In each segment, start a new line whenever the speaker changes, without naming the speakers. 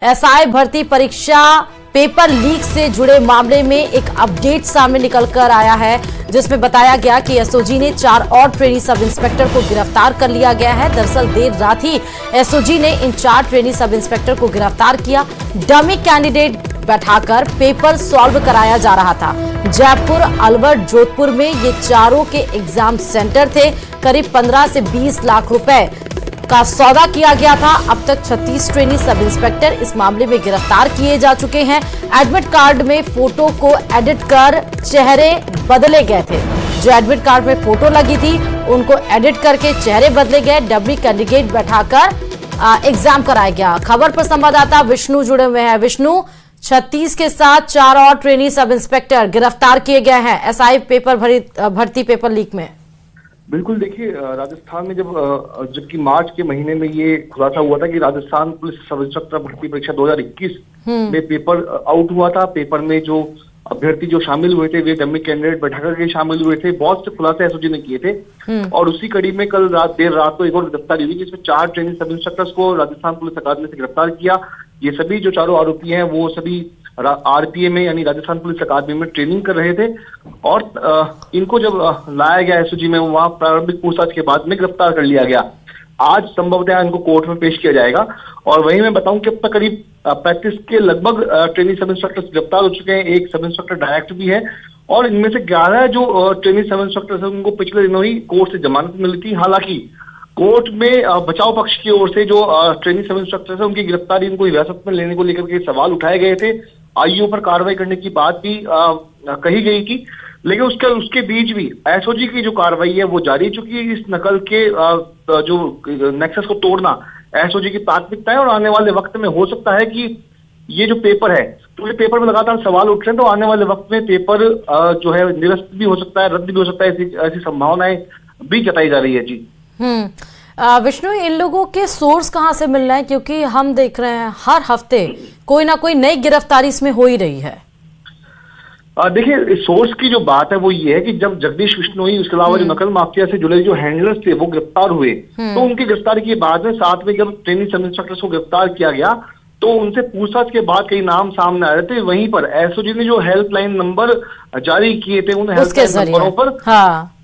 SI भर्ती परीक्षा paper leak से जुड़े मामले में एक अपडेट सामने निकलकर आया है, जिसमें बताया गया कि एसओजी ने 4 और ट्रेनी सब इंस्पेक्टर को गिरफ्तार कर लिया गया है। दरअसल देर रात ही एसओजी ने इन 4 ट्रेनी सब इंस्पेक्टर को गिरफ्तार किया। डमी कैंडिडेट बैठाकर पेपर सॉल्व कराया जा रहा था। जयपुर, अलवर, जोधपुर में ये चारों के एग्जाम सेंटर थे। करीब 15 से 20 लाख रुपए का सौदा किया गया था। अब तक 36 ट्रेनी सब इंस्पेक्टर इस मामले में गिरफ्तार किए जा चुके हैं। एडमिट कार्ड में फोटो को एडिट कर चेहरे बदले गए थे। जो एडमिट कार्ड में फोटो लगी थी उनको एडिट करके चेहरे बदले गए। डमी कैंडिडेट बैठाकर एग्जाम कराया गया। खबर पर संवाददाता विष्णु जुड़े हुए हैं। विष्णु, 36 के साथ 4 और ट्रेनी सब इंस्पेक्टर गिरफ्तार किए गए हैं एसआई भर्ती पेपर लीक में।
बिल्कुल, देखिए राजस्थान में जबकि मार्च के महीने में ये खुलासा हुआ था कि राजस्थान पुलिस सब इंस्पेक्टर भर्ती परीक्षा 2021 में पेपर आउट हुआ था। पेपर में जो अभ्यर्थी जो शामिल हुए थे वे डमी कैंडिडेट बैठाकर के शामिल हुए थे। बहुत से खुलासे एसओजी ने किए थे और उसी कड़ी में कल देर रात को एक और गिरफ्तारी हुई, जिसमें 4 ट्रेनिंग सब इंस्पेक्टर्स को राजस्थान पुलिस अकादमी से गिरफ्तार किया। ये सभी जो चारों आरोपी हैं वो सभी आरपीए में यानी राजस्थान पुलिस अकादमी में ट्रेनिंग कर रहे थे और इनको जब लाया गया एसओजी में, वहां प्रारंभिक पूछताछ के बाद में गिरफ्तार कर लिया गया। आज संभवतः इनको कोर्ट में पेश किया जाएगा। और वहीं मैं बताऊं कि अब तक करीब 35 के लगभग ट्रेनी सब इंस्पेक्टर गिरफ्तार हो चुके हैं। एक सब इंस्पेक्टर डायरेक्ट भी है और इनमें से 11 जो ट्रेनी सब इंस्पेक्टर है उनको पिछले दिनों ही कोर्ट से जमानत मिली थी। हालांकि कोर्ट में बचाव पक्ष की ओर से जो ट्रेनी सब इंस्ट्रक्टर है उनकी गिरफ्तारी, इनको हिरासत में लेने को लेकर के सवाल उठाए गए थे। आईओ पर कार्रवाई करने की बात भी कही गई थी, लेकिन उसके बीच भी एसओजी की जो कार्रवाई है वो जारी। चुकी इस नकल के जो नेक्सस को तोड़ना एसओजी की प्राथमिकता है और आने वाले वक्त में हो सकता है कि ये जो पेपर है, तो ये पेपर में लगातार सवाल उठ रहे हैं, तो आने वाले वक्त में पेपर जो है निरस्त भी हो सकता है, रद्द भी हो सकता है, ऐसी संभावनाएं भी जताई जा रही है। जी
विष्णु, इन लोगों के सोर्स कहां से मिल रहे हैं, क्योंकि हम देख रहे हैं हर हफ्ते कोई ना कोई नई गिरफ्तारी इसमें हो ही रही है।
देखिए, सोर्स की जो बात है वो ये है कि जब जगदीश बिश्नोई, उसके अलावा जो नकल माफिया से जुड़े जो हैंडलर्स थे वो गिरफ्तार हुए, तो उनकी गिरफ्तारी के बाद में साथ में जब ट्रेनिंग सब इंस्ट्रक्टर्स को गिरफ्तार किया गया तो उनसे पूछताछ के बाद कई नाम सामने आ रहे थे। वहीं पर एसओजी ने जो हेल्पलाइन नंबर जारी किए थे उन हेल्पलाइन नंबरों पर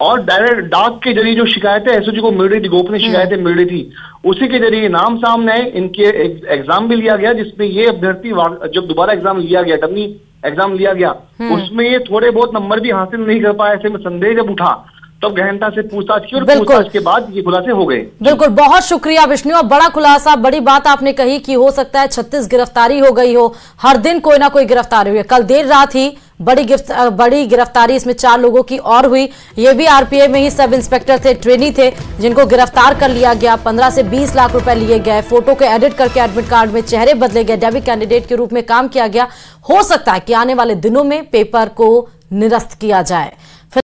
और डायरेक्ट डाक के जरिए जो शिकायतें एसओजी को मिल रही थी, गोपनीय शिकायतें मिल रही थी, उसी के जरिए नाम सामने आए। इनके एग्जाम भी लिया गया, जिसमें ये अभ्यर्थी जब दोबारा एग्जाम लिया गया, डमी एग्जाम लिया गया, उसमें ये थोड़े बहुत नंबर भी हासिल नहीं कर पाए। ऐसे में संदेह जब उठा तो गहनता से पूछताछ की और पूछताछ के बाद ये खुलासे हो गए।
बिल्कुल, बहुत शुक्रिया विष्णु। और बड़ा खुलासा, बड़ी बात आपने कही कि हो सकता है 36 गिरफ्तारी हो गई हो। हर दिन कोई ना कोई गिरफ्तारी हुई है। कल देर रात ही बड़ी गिरफ्तारी इसमें 4 लोगों की और हुई। ये भी आरपीए में ही सब इंस्पेक्टर थे, ट्रेनी थे, जिनको गिरफ्तार कर लिया गया। 15 से 20 लाख रुपए लिए गए। फोटो को एडिट करके एडमिट कार्ड में चेहरे बदले गए। डमी कैंडिडेट के रूप में काम किया गया। हो सकता है कि आने वाले दिनों में पेपर को निरस्त किया जाए।